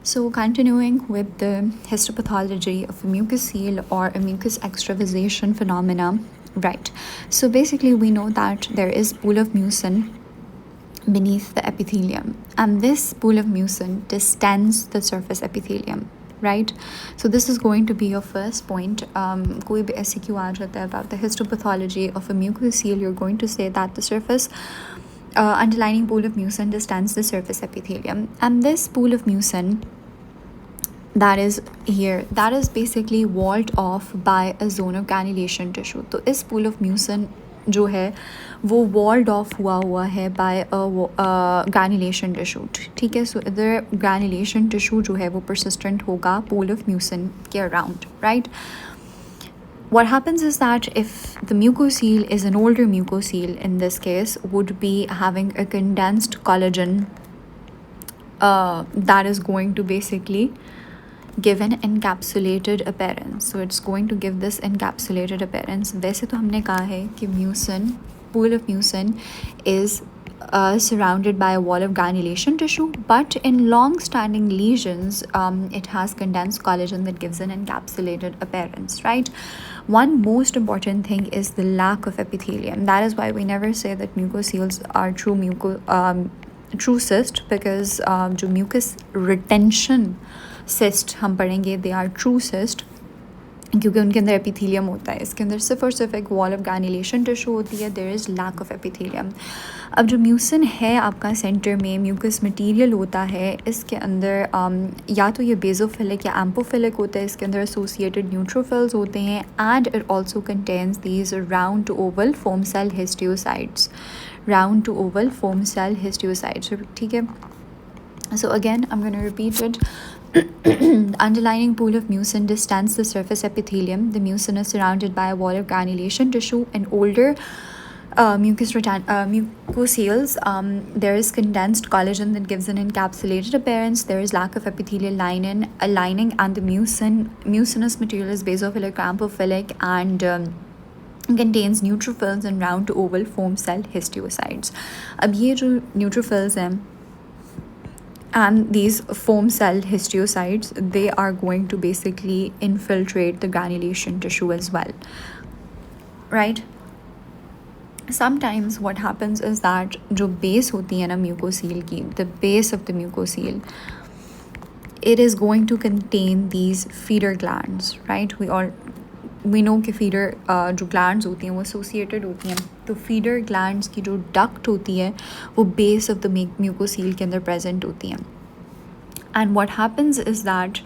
So, continuing with the histopathology of a mucocele or a mucus extravasation phenomena, right? So, basically, we know that there is pool of mucin beneath the epithelium, and this pool of mucin distends the surface epithelium, right? So, this is going to be your first point. कोई भी ऐसे क्यों आ जाता है about the histopathology of a mucocele, you're going to say that the surface underlying pool of mucin distends the surface epithelium, and this pool of mucin that is here, that is basically walled off by a zone of granulation tissue. तो इस pool of mucin जो है वो walled off हुआ है by a granulation tissue, ठीक है. So इधर granulation tissue जो है वो persistent होगा pool of mucin के around, right? What happens is that if the mucocele is an older mucocele, in this case, would be having a condensed collagen that is going to basically give an encapsulated appearance. So it's going to give this encapsulated appearance. वैसे तो हमने कहा है कि mucin, pool of mucin is surrounded by a wall of granulation tissue, but in long-standing lesions, it has condensed collagen that gives an encapsulated appearance, right? One most important thing is the lack of epithelium. That is why we never say that mucoceles are true cyst, because जो mucus retention cyst हम पढ़ेंगे, they are true cyst क्योंकि उनके अंदर epithelium होता है. इसके अंदर सिर्फ और सिर्फ एक वॉल ऑफ ग्रैन्युलेशन टिश्यू होती है. There is lack of epithelium. अब जो म्यूसिन है आपका सेंटर में म्यूकस मटेरियल होता है, इसके अंदर या तो ये बेजोफिलिक या एम्पोफिलिक होता है. इसके अंदर एसोसिएटेड न्यूट्रोफिल्स होते हैं, and it also contains these round to oval foam cell histiocytes. Round to oval foam cell histiocytes, ठीक है. So again, I'm going to repeat it. The underlying pool of mucin distends the surface epithelium. The mucin is surrounded by a wall of granulation tissue. In older mucoceles, there is condensed collagen that gives an encapsulated appearance. There is lack of epithelial lining, and the mucinous material is basophilic, ampophilic, and contains neutrophils and round to oval foam cell histiocytes. अब ये जो neutrophils हैं and these foam cell histiocytes, they are going to basically infiltrate the granulation tissue as well, right? Sometimes what happens is that जो base होती है ना mucocele की, the base of the mucocele, it is going to contain these feeder glands, right? We know कि feeder जो glands होती हैं वो associated होती हैं. तो feeder glands की जो duct होती है वो base of the mucocele के अंदर present होती हैं. And what happens is that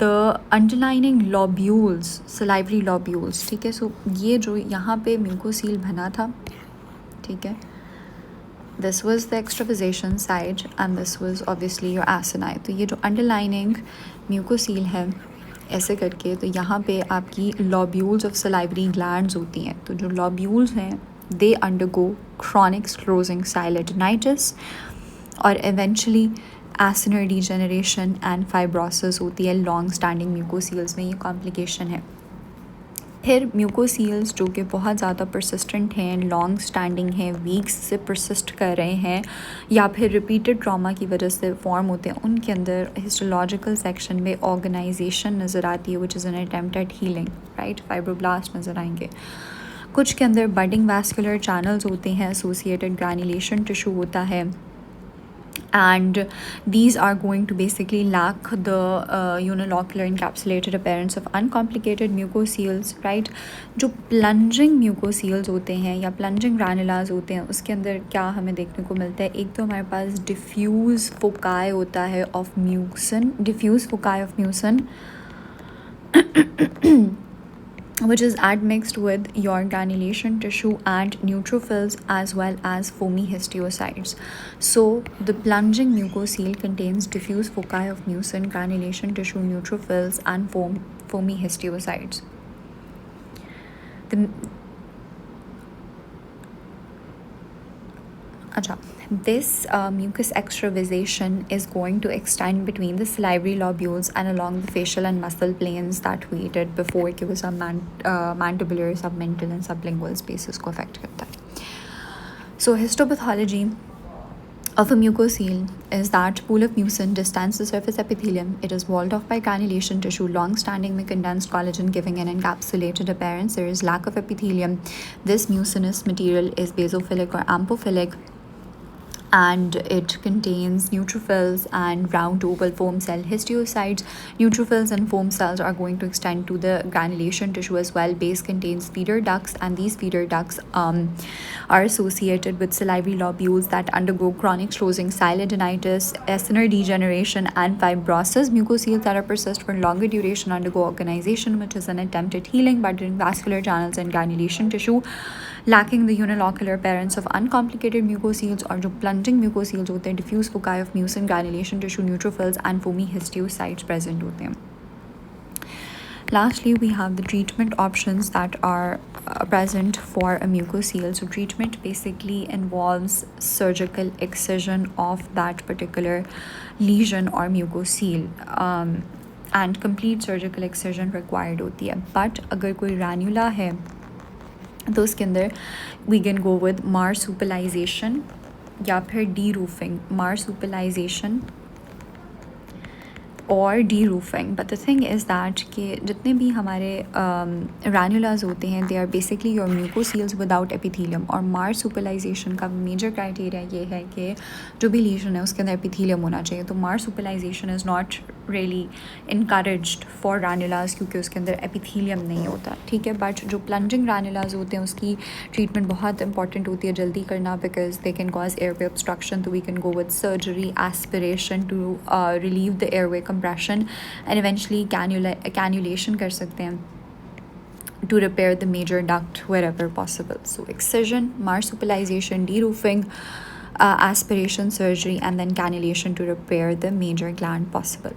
the underlying lobules, salivary lobules, ठीक है. So ये जो यहाँ पे mucocele बना था, ठीक है, this was the extravasation side and this was obviously your acini. तो ये जो underlying mucocele है ऐसे करके, तो यहाँ पे आपकी lobules of salivary glands होती हैं. तो जो lobules हैं they undergo chronic sclerosing sialadenitis और eventually acinar degeneration and fibrosis होती है. लॉन्ग स्टैंडिंग म्यूकोसील्स में ये कॉम्प्लिकेशन है. फिर म्यूकोसील्स जो कि बहुत ज़्यादा परसिस्टेंट हैं, लॉन्ग स्टैंडिंग हैं, वीक्स से परसिस्ट कर रहे हैं, या फिर रिपीटेड ट्रॉमा की वजह से फॉर्म होते हैं, उनके अंदर हिस्टोलॉजिकल सेक्शन में ऑर्गेनाइजेशन नज़र आती है, which is an attempt at healing, right. Fibroblast नज़र आएंगे. कुछ के अंदर बडिंग वैस्कुलर चैनल्स होते हैं, एसोसिएटेड ग्रैन्युलेशन टिश्यू होता है, and these are going to basically lack the unilocular encapsulated appearance of uncomplicated mucoceles, right. जो plunging mucoceles होते हैं या plunging granulas होते हैं, उसके अंदर क्या हमें देखने को मिलता है? एक तो हमारे पास diffuse foci होता है of mucin, diffuse foci of mucin which is admixed with your granulation tissue and neutrophils as well as foamy histiocytes. So the plunging mucocele contains diffuse foci of mucin, granulation tissue, neutrophils and foamy histiocytes. This mucus extravasation is going to extend between the salivary lobules and along the facial and muscle planes that we did before कि वो सब mandibular, submental and sublingual spaces को affect करता है. So histopathology of a mucosal is that pool of mucin distends the surface epithelium. It is walled off by granulation tissue, long-standing with condensed collagen, giving an encapsulated appearance. There is lack of epithelium. This mucinous material is basophilic or amphiphilic, and it contains neutrophils and round oval foam cell histiocytes. Neutrophils and foam cells are going to extend to the granulation tissue as well. Base contains feeder ducts, and these feeder ducts are associated with salivary lobules that undergo chronic closing, silidinitis, acinar degeneration, and fibrosis. Mucosals that are persist for longer duration undergo organization, which is an attempt at healing by doing vascular channels and granulation tissue, lacking the unilocular appearance of uncomplicated mucosals, और जो plunging mucosals होते हैं, diffuse foci of mucin, granulation tissue, neutrophils and foamy histiocytes present होते हैं. Lastly, we have the treatment options that are present for a mucosal. So treatment basically involves surgical excision of that particular lesion or mucosal, and complete surgical excision required होती है. But अगर कोई ranula है तो उसके अंदर we can go with marsupialization या फिर डी रूफिंग, मार्सुपिलाइजेशन और deroofing. But the thing is that कि जितने भी हमारे रैनुलाज होते हैं they are basically your mucoceles without epithelium. और मार्सुपिलाइजेशन का मेजर क्राइटेरिया ये है कि जो भी लीजन है उसके अंदर एपिथीलियम होना चाहिए. तो marsupialization is not really encouraged for ranulas क्योंकि उसके अंदर एपिथीलियम नहीं होता, ठीक है. बट जो प्लंजिंग रैनुलाज होते हैं उसकी ट्रीटमेंट बहुत इंपॉर्टेंट होती है जल्दी करना, because they can cause airway obstruction. तो we can go with surgery, aspiration to relieve the airway compression, and eventually cannulation कर सकते हैं to repair the major duct wherever possible. So excision, marsupialization, deroofing, aspiration surgery, and then cannulation to repair the major gland possible.